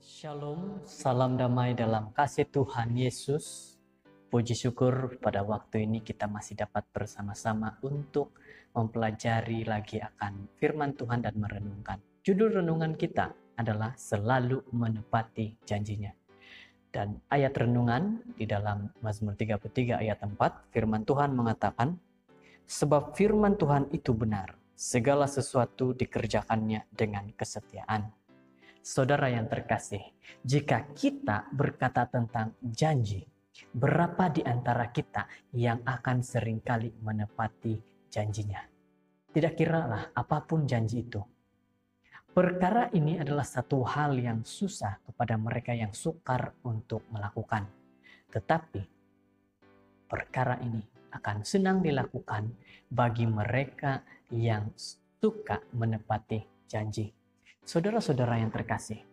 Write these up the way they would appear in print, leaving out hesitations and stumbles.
Shalom, salam damai dalam kasih Tuhan Yesus. Puji syukur pada waktu ini kita masih dapat bersama-sama untuk mempelajari lagi akan firman Tuhan dan merenungkan. Judul renungan kita adalah selalu menepati janjinya. Dan ayat renungan di dalam Mazmur 33 ayat 4, firman Tuhan mengatakan, sebab firman Tuhan itu benar, segala sesuatu dikerjakannya dengan kesetiaan. Saudara yang terkasih, jika kita berkata tentang janji, berapa di antara kita yang akan seringkali menepati janjinya? Tidak kiralah apapun janji itu. Perkara ini adalah satu hal yang susah kepada mereka yang sukar untuk melakukan. Tetapi perkara ini akan senang dilakukan bagi mereka yang suka menepati janji. Saudara-saudara yang terkasih,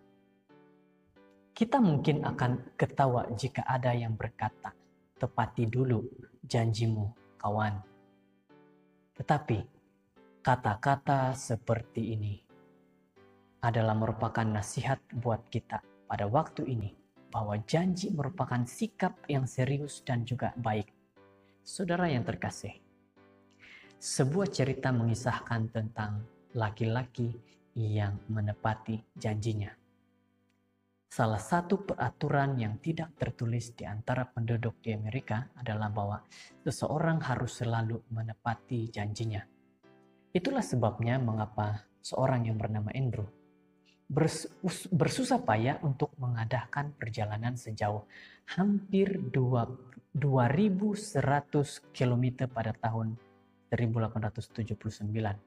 kita mungkin akan ketawa jika ada yang berkata, tepati dulu janjimu, kawan. Tetapi kata-kata seperti ini adalah merupakan nasihat buat kita pada waktu ini, bahwa janji merupakan sikap yang serius dan juga baik. Saudara yang terkasih, sebuah cerita mengisahkan tentang laki-laki yang menepati janjinya. Salah satu peraturan yang tidak tertulis di antara penduduk di Amerika adalah bahwa seseorang harus selalu menepati janjinya. Itulah sebabnya mengapa seorang yang bernama Andrew bersusah payah untuk mengadakan perjalanan sejauh hampir 2.100 km pada tahun 1879.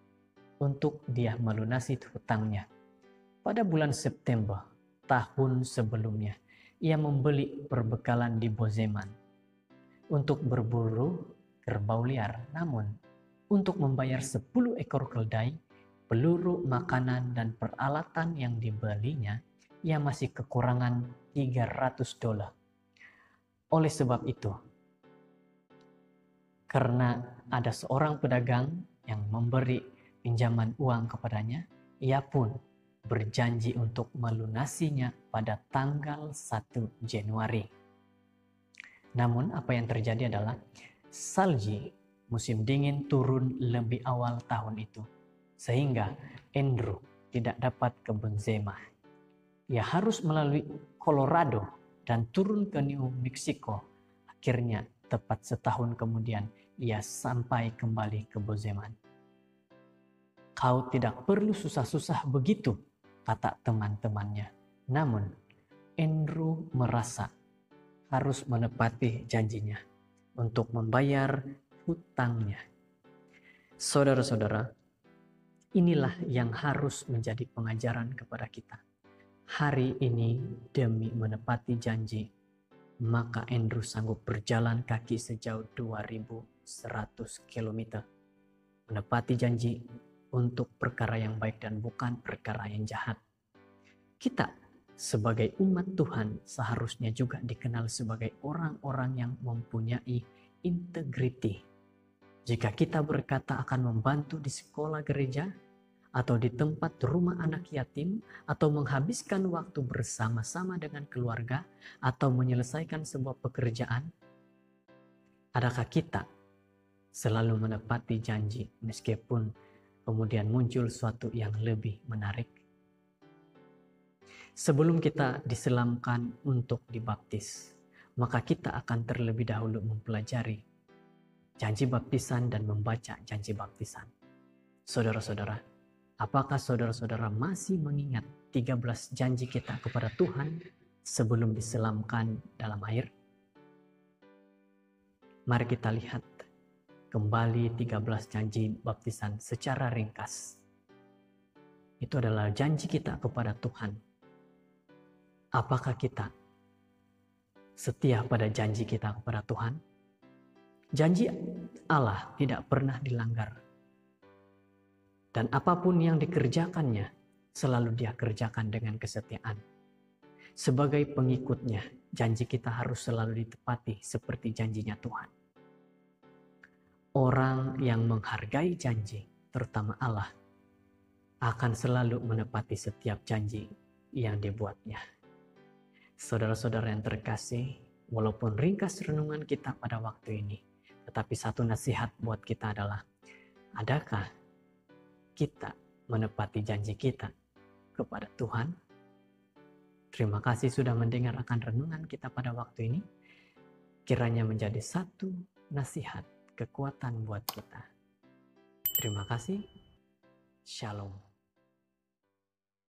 Untuk dia melunasi hutangnya. Pada bulan September tahun sebelumnya, ia membeli perbekalan di Bozeman untuk berburu kerbau liar. Namun, untuk membayar 10 ekor keledai, peluru, makanan, dan peralatan yang dibelinya, ia masih kekurangan $300. Oleh sebab itu, karena ada seorang pedagang yang memberi pinjaman uang kepadanya, ia pun berjanji untuk melunasinya pada tanggal 1 Januari. Namun apa yang terjadi adalah salji musim dingin turun lebih awal tahun itu, sehingga Andrew tidak dapat ke Bozeman. Ia harus melalui Colorado dan turun ke New Mexico. Akhirnya tepat setahun kemudian ia sampai kembali ke Bozeman. Kau tidak perlu susah-susah begitu, kata teman-temannya. Namun, Andrew merasa harus menepati janjinya untuk membayar hutangnya. Saudara-saudara, inilah yang harus menjadi pengajaran kepada kita. Hari ini demi menepati janji, maka Andrew sanggup berjalan kaki sejauh 2.100 km. Menepati janji untuk perkara yang baik dan bukan perkara yang jahat. Kita sebagai umat Tuhan seharusnya juga dikenal sebagai orang-orang yang mempunyai integriti. Jika kita berkata akan membantu di sekolah gereja, atau di tempat rumah anak yatim, atau menghabiskan waktu bersama-sama dengan keluarga, atau menyelesaikan sebuah pekerjaan, adakah kita selalu menepati janji meskipun kemudian muncul suatu yang lebih menarik? Sebelum kita diselamkan untuk dibaptis, maka kita akan terlebih dahulu mempelajari janji baptisan dan membaca janji baptisan. Saudara-saudara, apakah saudara-saudara masih mengingat 13 janji kita kepada Tuhan sebelum diselamkan dalam air? Mari kita lihat kembali 13 janji baptisan secara ringkas. Itu adalah janji kita kepada Tuhan. Apakah kita setia pada janji kita kepada Tuhan? Janji Allah tidak pernah dilanggar. Dan apapun yang dikerjakannya, selalu dia kerjakan dengan kesetiaan. Sebagai pengikutnya, janji kita harus selalu ditepati seperti janjinya Tuhan. Orang yang menghargai janji, terutama Allah, akan selalu menepati setiap janji yang dibuatnya. Saudara-saudara yang terkasih, walaupun ringkas renungan kita pada waktu ini, tetapi satu nasihat buat kita adalah, adakah kita menepati janji kita kepada Tuhan? Terima kasih sudah mendengar akan renungan kita pada waktu ini. Kiranya menjadi satu nasihat, kekuatan buat kita. Terima kasih. Shalom.